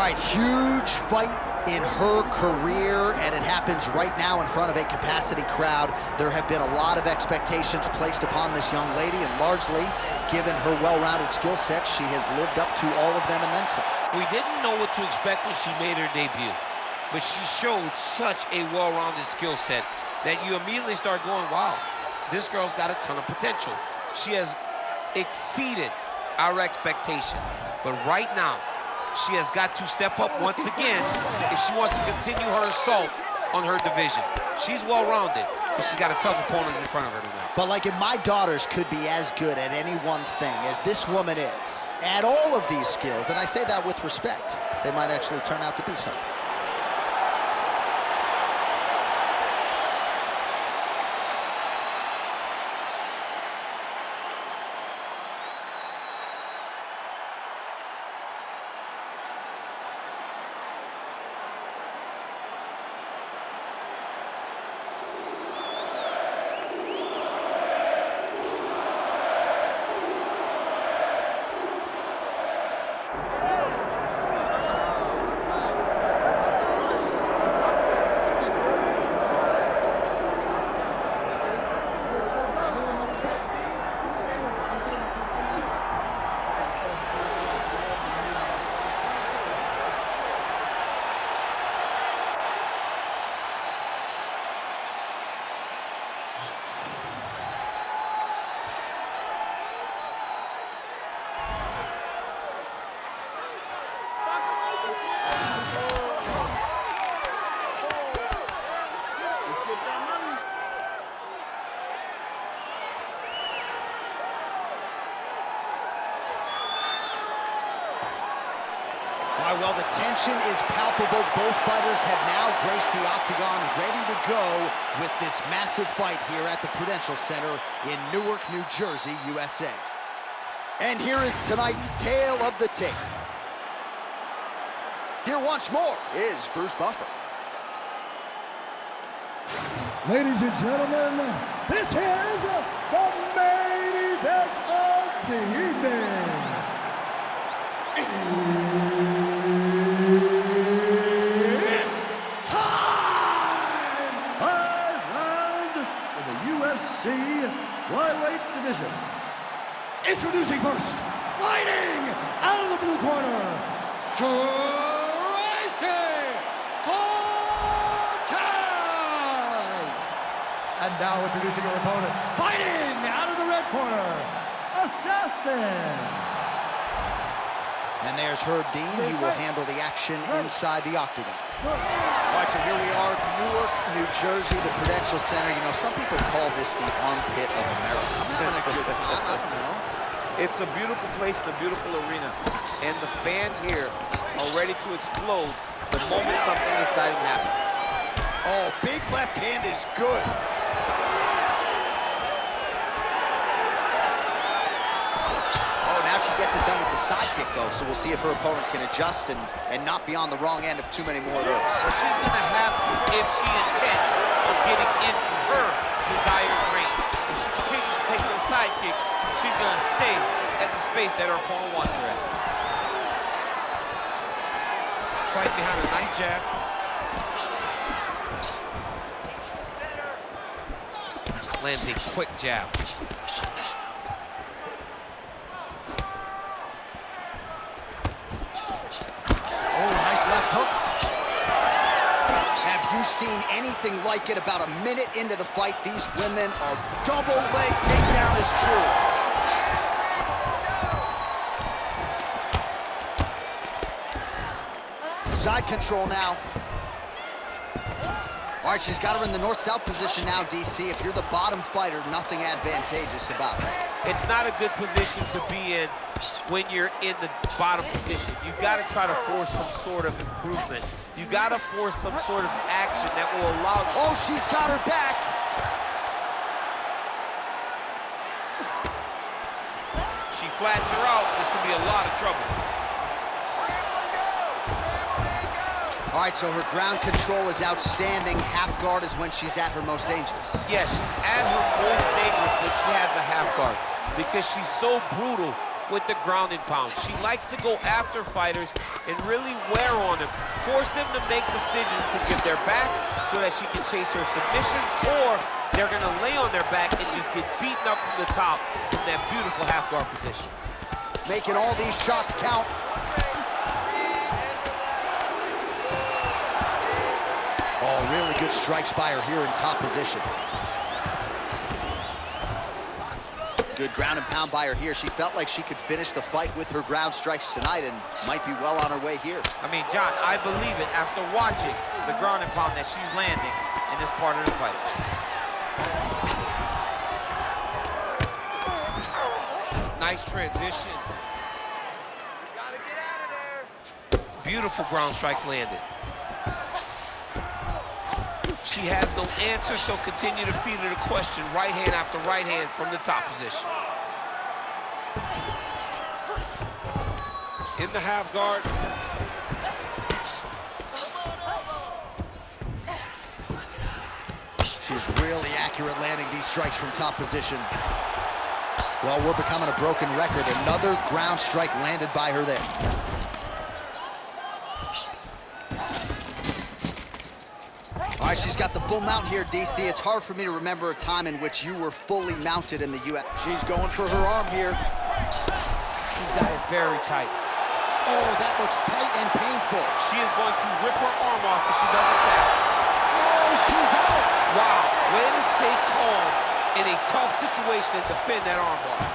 right, huge fight in her career, and it happens right now in front of a capacity crowd. There have been a lot of expectations placed upon this young lady, and largely, given her well-rounded skill set, she has lived up to all of them and then some. We didn't know what to expect when she made her debut, but she showed such a well-rounded skill set that you immediately start going, wow, this girl's got a ton of potential. She has exceeded our expectation, but right now, she has got to step up once again if she wants to continue her assault on her division. She's well-rounded, but she's got a tough opponent in front of her tonight. But like if my daughters could be as good at any one thing as this woman is, at all of these skills, and I say that with respect, they might actually turn out to be something. Well, the tension is palpable. Both fighters have now graced the octagon, ready to go with this massive fight here at the Prudential Center in Newark, New Jersey, USA. And here is tonight's tale of the tape. Here once more is Bruce Buffer. Ladies and gentlemen, this is the main event of the evening. Flyweight division. Introducing first, fighting out of the blue corner, Tracy Cortez. And now introducing her opponent, fighting out of the red corner, Assassin. And there's Herb Dean. He will handle the action inside the octagon. All right, so here we are, Newark, New Jersey, the Prudential Center. You know, some people call this the armpit of America. I'm having a good time, I don't know. It's a beautiful place and a beautiful arena, and the fans here are ready to explode the moment something exciting happens. Oh, big left hand is good. She gets it done with the side kick, though, so we'll see if her opponent can adjust and not be on the wrong end of too many more of those. So she's going to have, if she intends on getting into her desired range, if she continues to take those side kicks, she's going to stay at the space that her opponent wants her at. Right behind a nice jab. Lands a quick jab. Seen anything like it. About a minute into the fight, these women are double leg takedown is true. Side control now. All right, she's got her in the north-south position now, DC. If you're the bottom fighter, nothing advantageous about it. It's not a good position to be in when you're in the bottom position. You've got to try to force some sort of improvement. You got to force some sort of action that will allow... Oh, she's got her back. She flattens her out. This could be a lot of trouble. All right, so her ground control is outstanding. Half guard is when she's at her most dangerous. Yes, she's at her most dangerous when she has a half guard, because she's so brutal with the ground and pound. She likes to go after fighters and really wear on them, force them to make decisions to give their backs so that she can chase her submission, or they're gonna lay on their back and just get beaten up from the top from that beautiful half guard position. Making all these shots count. Oh, really good strikes by her here in top position. Good ground and pound by her here. She felt like she could finish the fight with her ground strikes tonight and might be well on her way here. I mean, John, I believe it after watching the ground and pound that she's landing in this part of the fight. Nice transition. Gotta get out of there. Beautiful ground strikes landed. She has no answer, so continue to feed her the question, right hand after right hand from the top position. In the half guard. She's really accurate landing these strikes from top position. Well, we're becoming a broken record. Another ground strike landed by her there. All right, she's got the full mount here, DC. It's hard for me to remember a time in which you were fully mounted in the UFC. She's going for her arm here. She's got it very tight. Oh, that looks tight and painful. She is going to rip her arm off if she doesn't tap. Oh, she's out. Wow, way to stay calm in a tough situation and defend that arm bar.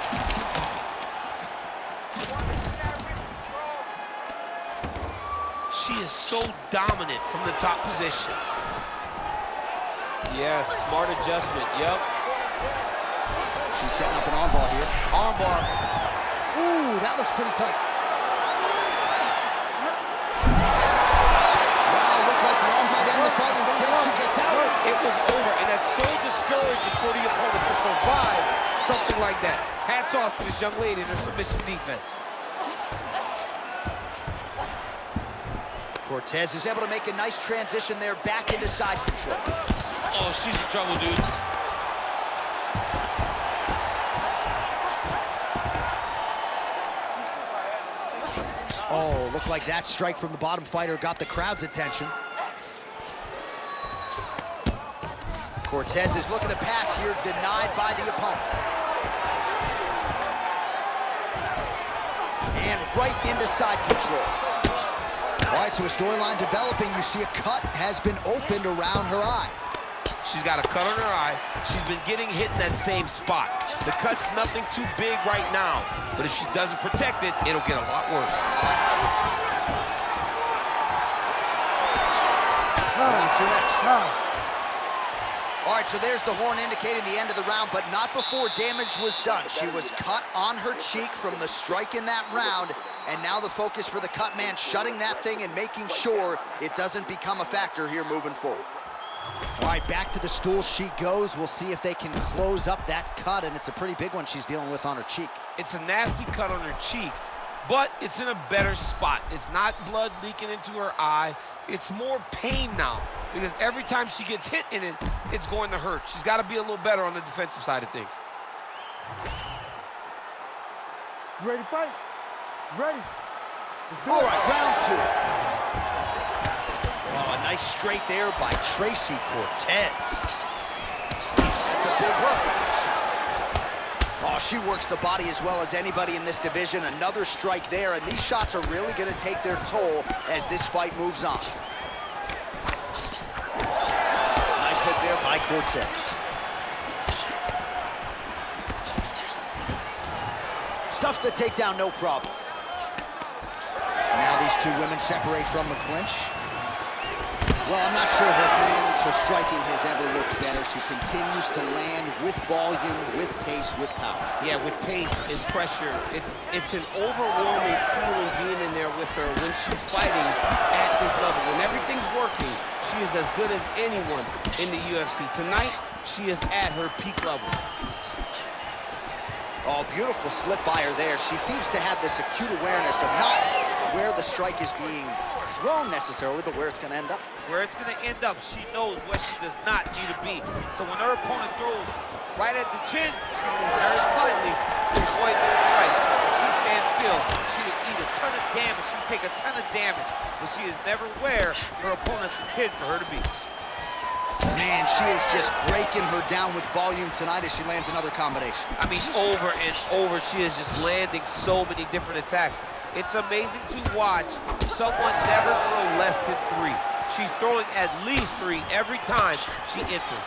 She is so dominant from the top position. Yes, smart adjustment, yep. She's setting up an armbar here. Armbar. Ooh, that looks pretty tight. Wow, looked like the arm might end the fight. Instead, she gets out. It was over, and that's so discouraging for the opponent to survive something like that. Hats off to this young lady in her submission defense. Cortez is able to make a nice transition there back into side control. Oh, she's in trouble, dude. Oh, looked like that strike from the bottom fighter got the crowd's attention. Cortez is looking to pass here, denied by the opponent. And right into side control. All right, so a storyline developing. You see a cut has been opened around her eye. She's got a cut on her eye. She's been getting hit in that same spot. The cut's nothing too big right now, but if she doesn't protect it, it'll get a lot worse. Round two next. All right, so there's the horn indicating the end of the round, but not before damage was done. She was cut on her cheek from the strike in that round, and now the focus for the cut man shutting that thing and making sure it doesn't become a factor here moving forward. All right, back to the stool she goes. We'll see if they can close up that cut, and it's a pretty big one she's dealing with on her cheek. It's a nasty cut on her cheek, but it's in a better spot. It's not blood leaking into her eye. It's more pain now, because every time she gets hit in it, it's going to hurt. She's got to be a little better on the defensive side of things. You ready to fight? Ready. All right, round two. Oh, a nice straight there by Tracy Cortez. That's a big hook. Oh, she works the body as well as anybody in this division. Another strike there, and these shots are really going to take their toll as this fight moves on. Nice hook there by Cortez. Stuffs the takedown, no problem. Now these two women separate from the clinch. Well, I'm not sure her hands, her striking has ever looked better. She continues to land with volume, with pace, with power. Yeah, with pace and pressure. It's an overwhelming feeling being in there with her when she's fighting at this level. When everything's working, she is as good as anyone in the UFC. Tonight, she is at her peak level. Oh, beautiful slip by her there. She seems to have this acute awareness of not where the strike is being thrown necessarily, but where it's going to end up. Where it's going to end up, she knows where she does not need to be. So when her opponent throws right at the chin, she moves very slightly to avoid the strike. She stays stand still, she would eat a ton of damage. She would take a ton of damage, but she is never where her opponents intend for her to be. Man, she is just breaking her down with volume tonight as she lands another combination. I mean, over and over, she is just landing so many different attacks. It's amazing to watch someone never throw less than 3. She's throwing at least 3 every time she enters.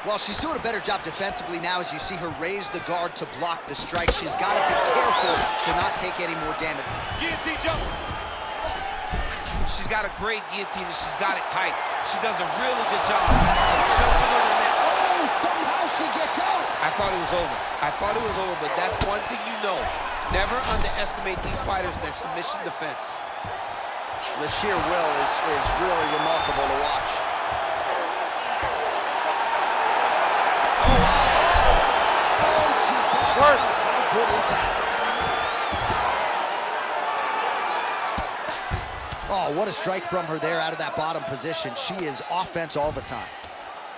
Well, she's doing a better job defensively now as you see her raise the guard to block the strike. She's got to be careful to not take any more damage. Guillotine jump. She's got a great guillotine and she's got it tight. She does a really good job of choking her in that. Oh, somehow she gets out. I thought it was over. I thought it was over, but that's one thing you know. Never underestimate these fighters in their submission defense. The sheer will is really remarkable to watch. Oh, wow. Oh, she got out. How good is that? Oh, what a strike from her there out of that bottom position. She is offense all the time.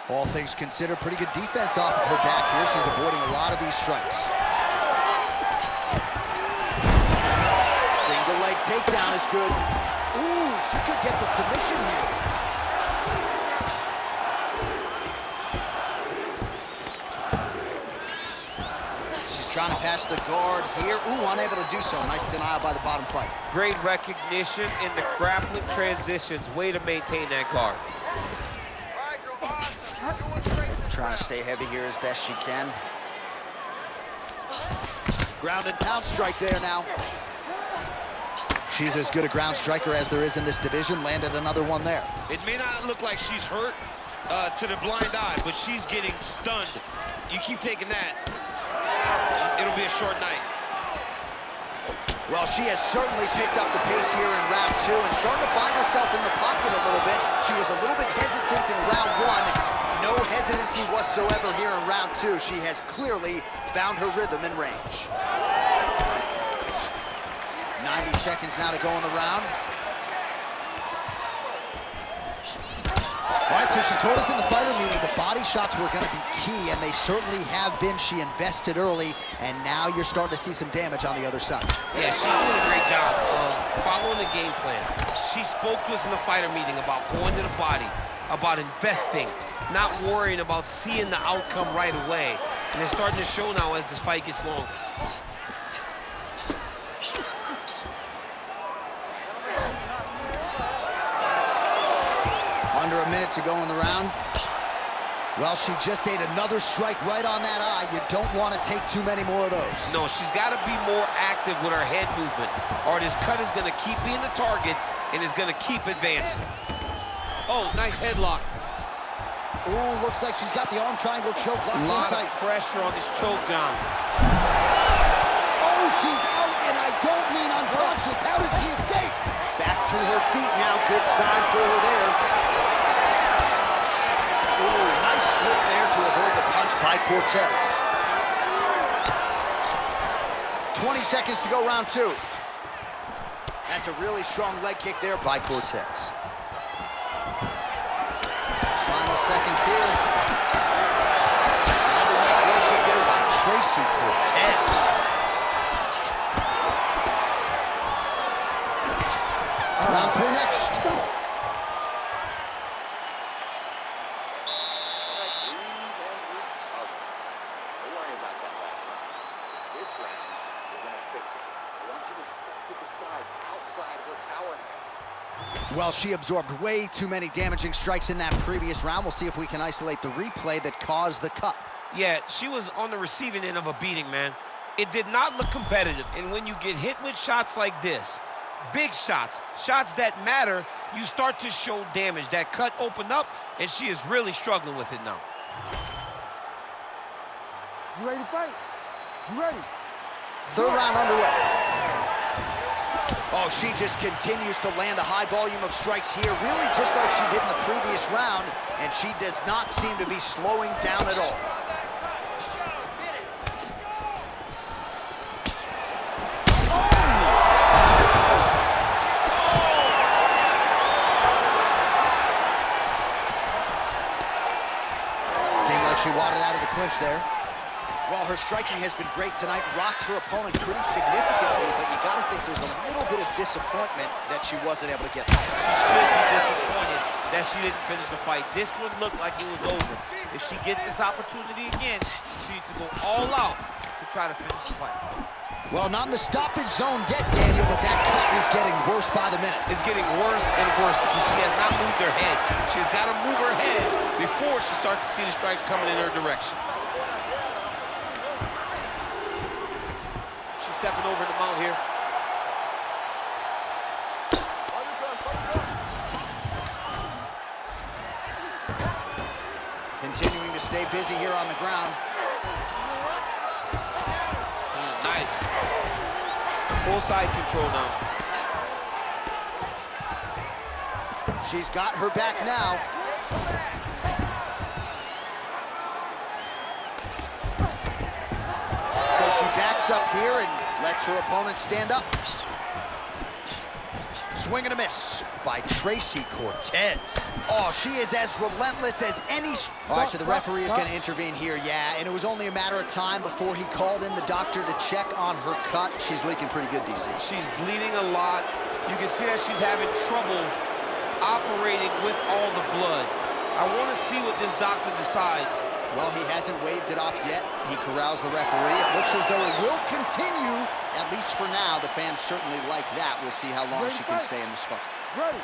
All things considered, pretty good defense off of her back here. She's avoiding a lot of these strikes. Single leg takedown is good. Ooh, she could get the submission here. She's trying to pass the guard here. Ooh, unable to do so. Nice denial by the bottom fighter. Great recognition in the grappling transitions. Way to maintain that guard. Trying to stay heavy here as best she can. Ground and pound strike there now. She's as good a ground striker as there is in this division. Landed another one there. It may not look like she's hurt to the blind eye, but she's getting stunned. You keep taking that, it'll be a short night. Well, she has certainly picked up the pace here in round 2 and starting to find herself in the pocket a little bit. She was a little bit hesitant in round 1. No hesitancy whatsoever here in round 2. She has clearly found her rhythm and range. 90 seconds now to go in the round. All right, so she told us in the fighter meeting the body shots were going to be key, and they certainly have been. She invested early, and now you're starting to see some damage on the other side. Yeah, she's doing a great job of following the game plan. She spoke to us in the fighter meeting about going to the body, about investing, not worrying about seeing the outcome right away. And it's starting to show now as this fight gets long. Under a minute to go in the round. Well, she just ate another strike right on that eye. You don't want to take too many more of those. No, she's got to be more active with her head movement, or this cut is going to keep being the target and is going to keep advancing. Oh, nice headlock. Ooh, looks like she's got the arm triangle choke locked in tight. A lot of pressure on this choke, John. Oh, she's out, and I don't mean unconscious. How did she escape? Back to her feet now. Good sign for her there. Ooh, nice slip there to avoid the punch by Cortez. 20 seconds to go, round 2. That's a really strong leg kick there by Cortez. Final seconds here. Another nice leg kick there by Tracy Cortez. Round 3 next. Well, she absorbed way too many damaging strikes in that previous round. We'll see if we can isolate the replay that caused the cut. Yeah, she was on the receiving end of a beating, man. It did not look competitive, and when you get hit with shots like this, big shots, shots that matter, you start to show damage. That cut opened up, and she is really struggling with it now. You ready to fight? You ready? Third round underway. Oh, she just continues to land a high volume of strikes here, really just like she did in the previous round, and she does not seem to be slowing down at all. Seemed like she wadded out of the clinch there. Well, her striking has been great tonight, rocked her opponent pretty significantly, but you gotta think there's a little bit of disappointment that she wasn't able to get there. She should be disappointed that she didn't finish the fight. This one looked like it was over. If she gets this opportunity again, she needs to go all out to try to finish the fight. Well, not in the stoppage zone yet, Daniel, but that cut is getting worse by the minute. It's getting worse and worse because she has not moved her head. She's got to move her head before she starts to see the strikes coming in her direction. She's stepping over the mount here. Continuing to stay busy here on the ground. Nice. Full side control now. She's got her back now. So she backs up here and lets her opponent stand up. Swing and a miss by Tracy Cortez. Oh, she is as relentless as any... All right, so the referee is going to intervene here, yeah, and it was only a matter of time before he called in the doctor to check on her cut. She's leaking pretty good, DC. She's bleeding a lot. You can see that she's having trouble operating with all the blood. I want to see what this doctor decides. Well, he hasn't waved it off yet. He corrals the referee. It looks as though it will continue, at least for now. The fans certainly like that. We'll see how long she can stay in this fight. Ready.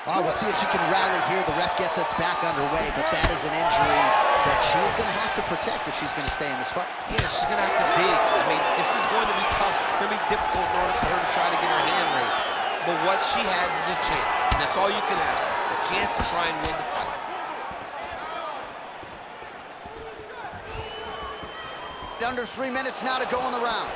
Oh, we'll see if she can rally here. The ref gets us back underway, but that is an injury that she's going to have to protect if she's going to stay in this fight. Yeah, she's going to have to dig. I mean, this is going to be tough. It's going to be difficult in order for her to try to get her hand raised. But what she has is a chance, and that's all you can ask for, a chance to try and win the fight. Under 3 minutes now to go in the round.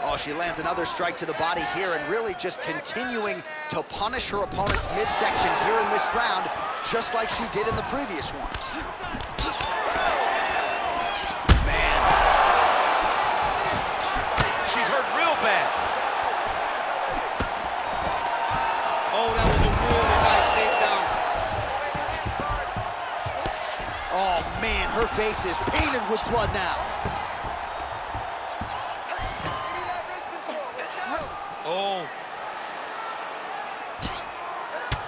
Oh, she lands another strike to the body here and really just continuing to punish her opponent's midsection here in this round, just like she did in the previous ones. Man. She's hurt real bad. Oh, that was a really nice takedown. Oh, man, her face is painted with blood now. Oh.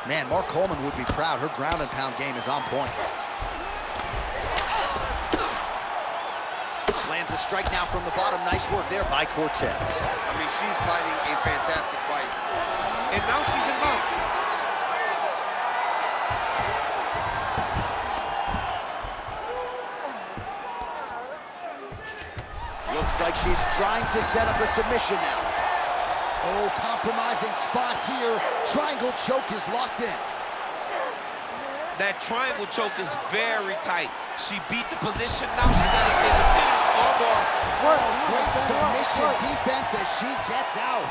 Man, Mark Coleman would be proud. Her ground and pound game is on point. Lands a strike now from the bottom. Nice work there by Cortez. I mean, she's fighting a fantastic fight. And now she's in mount. Looks like she's trying to set up a submission now. Oh, compromising spot here. Triangle choke is locked in. That triangle choke is very tight. She beat the position. Now she got to stay with it. Armbar. Oh, great submission defense as she gets out.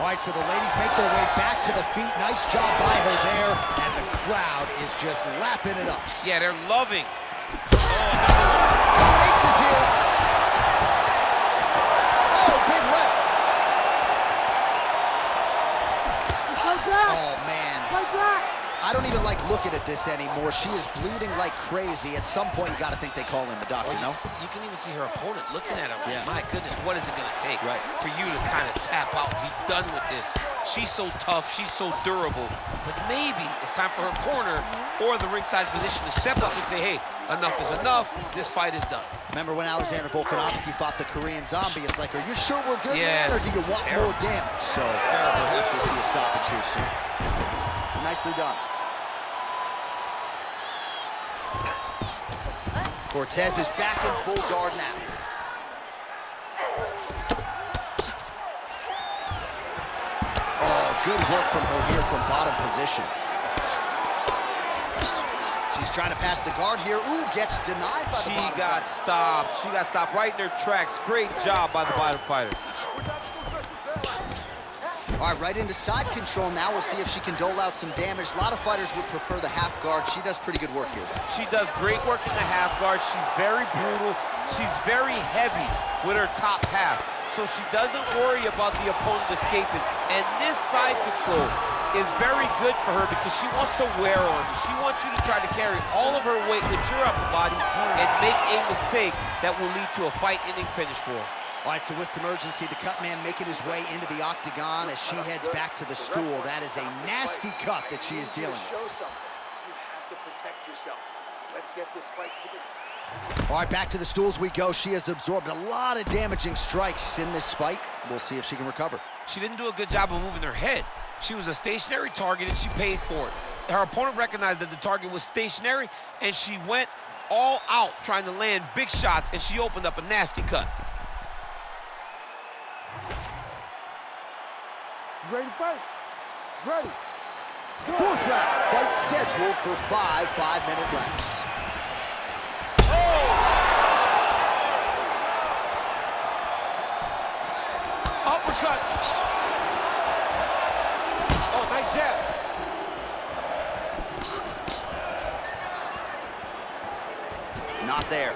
All right, so the ladies make their way back to the feet. Nice job by her there. And the crowd is just lapping it up. Yeah, they're loving. Oh, Combinations here. Oh, big left. Oh, man. I don't even like looking at this anymore. She is bleeding like crazy. At some point, you got to think they call in the doctor, no? You can even see her opponent looking at her. Yeah. My goodness, what is it going to take Right. for you to kind of tap out? He's done with this. She's so tough. She's so durable. But maybe it's time for her corner or the ringside position to step up and say, hey, enough is enough. This fight is done. Remember when Alexander Volkanovski fought the Korean Zombie? It's like, are you sure we're good, Yes, man, or do you want terrible. more damage? So perhaps we'll see a stoppage here soon. Nicely done. Cortez is back in full guard now. Oh, good work from her here from bottom position. She's trying to pass the guard here. Ooh, gets denied by the bottom She got fighter. stopped. She got stopped right in her tracks. Great job by the bottom fighter. All right, right into side control now. We'll see if she can dole out some damage. A lot of fighters would prefer the half guard. She does pretty good work here, though. She does great work in the half guard. She's very brutal. She's very heavy with her top half. So she doesn't worry about the opponent escaping. And this side control is very good for her because she wants to wear on you. She wants you to try to carry all of her weight with your upper body and make a mistake that will lead to a fight-ending finish for her. All right, so with some urgency, the cut man making his way into the octagon as she heads back to the stool. That is a nasty cut that she is dealing with. Show something. You have to protect yourself. Let's get this fight to the... All right, back to the stools we go. She has absorbed a lot of damaging strikes in this fight. We'll see if she can recover. She didn't do a good job of moving her head. She was a stationary target, and she paid for it. Her opponent recognized that the target was stationary, and she went all out trying to land big shots, and she opened up a nasty cut. You ready to fight? Ready. Fourth round, fight scheduled for 5 5-minute rounds. Uppercut. Oh, nice jab. Not there.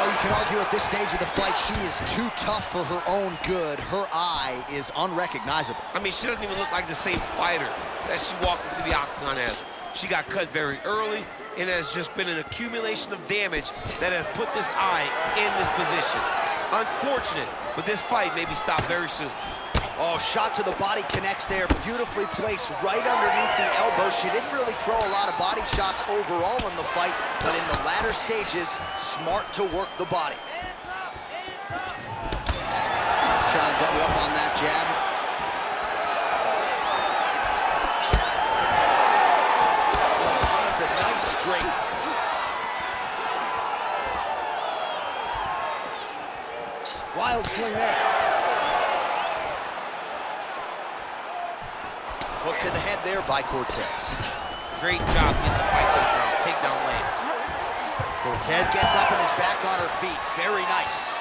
You can argue at this stage of the fight, she is too tough for her own good. Her eye is unrecognizable. I mean, she doesn't even look like the same fighter that she walked into the octagon as. She got cut very early, and has just been an accumulation of damage that has put this eye in this position. Unfortunate, but this fight may be stopped very soon. Oh, shot to the body connects there. Beautifully placed right underneath the elbow. She didn't really throw a lot of body shots overall in the fight, but in the latter stages, smart to work the body. Trying to double up on that jab. Oh, lands a nice straight. Wild swing there. Hook to the head there by Cortez. Great job getting the fight to the ground. Takedown lands. Cortez gets up and is back on her feet. Very nice.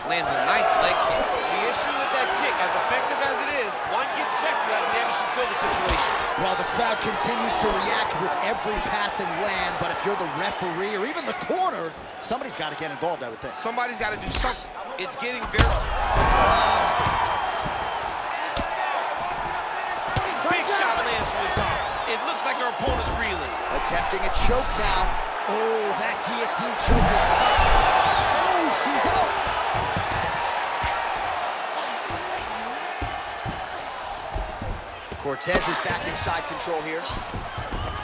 Lands a nice leg kick. The issue with that kick, as effective as it is, one gets checked, you have the Anderson Silva situation. Well, the crowd continues to react with every passing land, but if you're the referee or even the corner, somebody's got to get involved, I would think. Somebody's got to do something. It's getting very... Big shot lands from the top. It looks like her opponent's reeling. Attempting a choke now. Oh, that guillotine choke is tough. Oh, she's out. Cortez is back inside control here.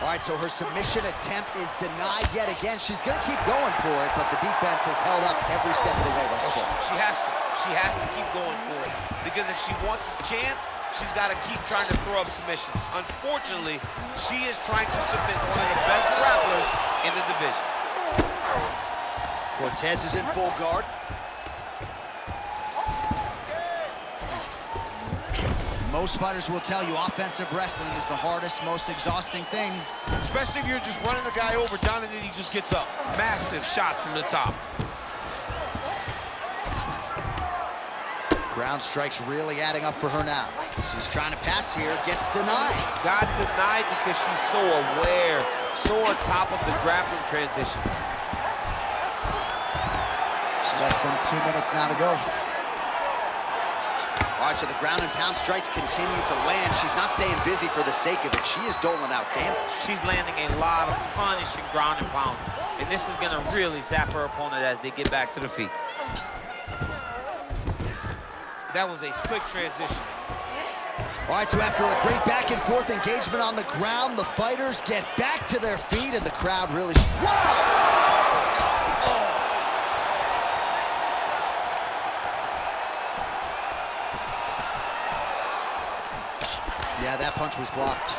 All right, so her submission attempt is denied yet again. She's gonna keep going for it, but the defense has held up every step of the way thus far. She has to. She has to keep going for it. Because if she wants a chance, she's got to keep trying to throw up submissions. Unfortunately, she is trying to submit one of the best grapplers in the division. Cortez is in full guard. Most fighters will tell you offensive wrestling is the hardest, most exhausting thing. Especially if you're just running the guy over down and then he just gets up. Massive shot from the top. Ground strikes really adding up for her now. She's trying to pass here, gets denied. Got denied because she's so aware, so on top of the grappling transitions. Less than 2 minutes now to go. All right, so the ground and pound strikes continue to land. She's not staying busy for the sake of it. She is doling out damage. She's landing a lot of punishing ground and pound. And this is gonna really zap her opponent as they get back to the feet. That was a slick transition. All right, so after a great back and forth engagement on the ground, the fighters get back to their feet and the crowd really... Wow! Yeah, that punch was blocked.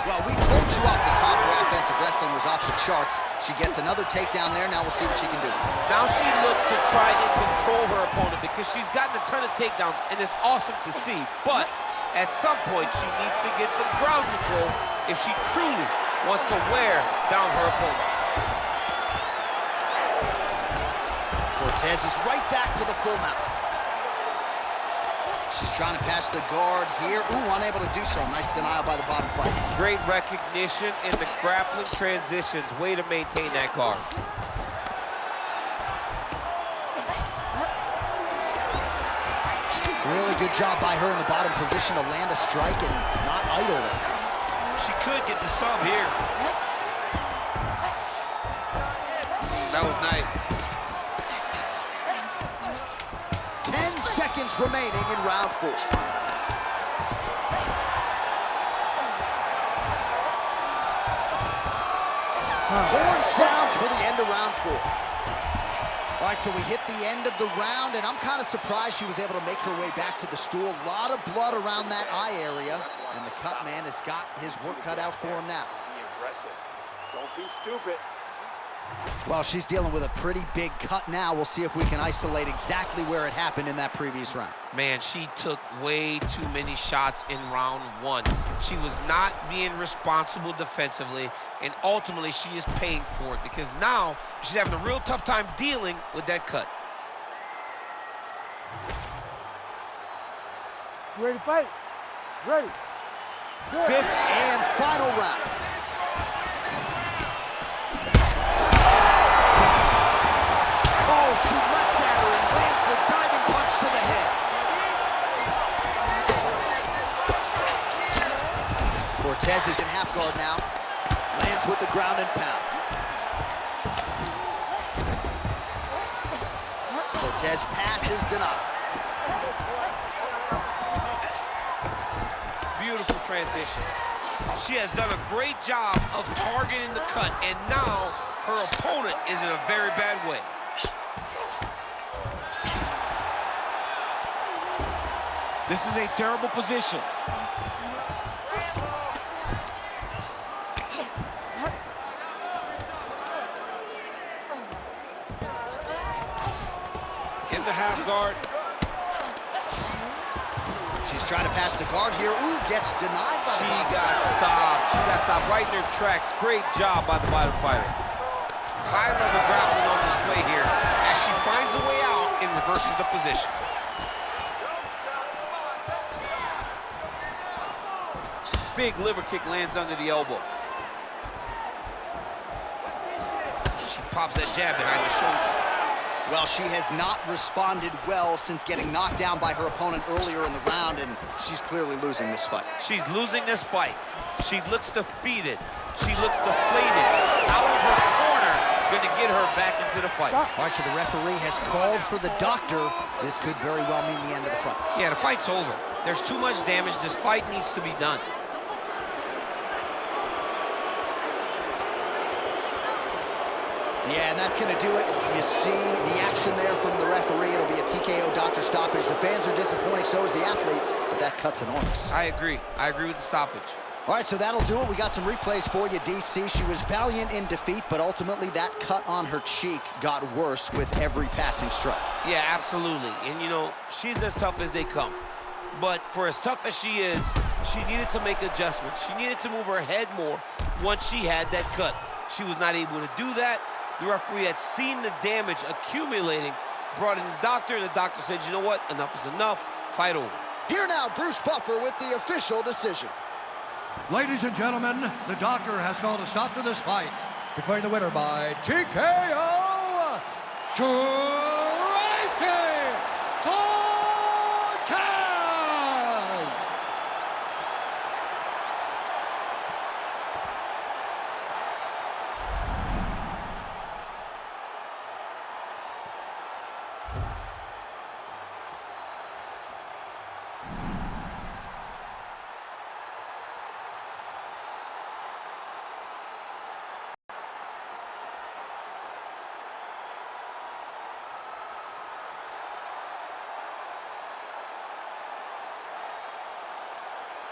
Well, we told you off the top her offensive wrestling was off the charts. She gets another takedown there. Now we'll see what she can do. Now she looks to try and control her opponent because she's gotten a ton of takedowns, and it's awesome to see. But at some point, she needs to get some ground control if she truly wants to wear down her opponent. Cortez is right back to the full mount. She's trying to pass the guard here. Ooh, unable to do so. Nice denial by the bottom fighter. Great recognition in the grappling transitions. Way to maintain that guard. Really good job by her in the bottom position to land a strike and not idle it. She could get the sub here. That was nice. 10 seconds remaining in round 4. Horn sounds for the end of round 4. All right, so we hit the end of the round, and I'm kind of surprised she was able to make her way back to the stool. A lot of blood around that eye area, and the cut man has got his work cut out for him now. Be aggressive. Don't be stupid. Well, she's dealing with a pretty big cut now. We'll see if we can isolate exactly where it happened in that previous round. Man, she took way too many shots in round 1. She was not being responsible defensively, and ultimately she is paying for it because now she's having a real tough time dealing with that cut. You ready to fight? Ready. Good. 5th and final round. Oh, she leapt at her and lands the diving punch to the head. Cortez is in half guard now. Lands with the ground and pound. Cortez passes denied. Beautiful transition. She has done a great job of targeting the cut, and now her opponent is in a very bad way. This is a terrible position. In the half guard. She's trying to pass the guard here. Ooh, gets denied by the bottom got fighter. stopped. She got stopped right in her tracks. Great job by the bottom fighter. High-level grappling on display here as she finds a way out and reverses the position. Big liver kick lands under the elbow. She pops that jab behind the shoulder. Well, she has not responded well since getting knocked down by her opponent earlier in the round, and she's clearly losing this fight. She's losing this fight. She looks defeated. She looks deflated. How is her corner going to get her back into the fight? All right, so the referee has called for the doctor. This could very well mean the end of the fight. Yeah, the fight's over. There's too much damage. This fight needs to be done. Yeah, and that's going to do it. You see the action there from the referee. It'll be a TKO doctor stoppage. The fans are disappointing, so is the athlete, but that cut's enormous. I agree. I agree with the stoppage. All right, so that'll do it. We got some replays for you, DC. She was valiant in defeat, but ultimately that cut on her cheek got worse with every passing strike. Yeah, absolutely. And, you know, she's as tough as they come. But for as tough as she is, she needed to make adjustments. She needed to move her head more once she had that cut. She was not able to do that. The referee had seen the damage accumulating, brought in the doctor, and the doctor said, you know what, enough is enough, fight over. Here now, Bruce Buffer with the official decision. Ladies and gentlemen, the doctor has called a stop to this fight, declaring the winner by TKO.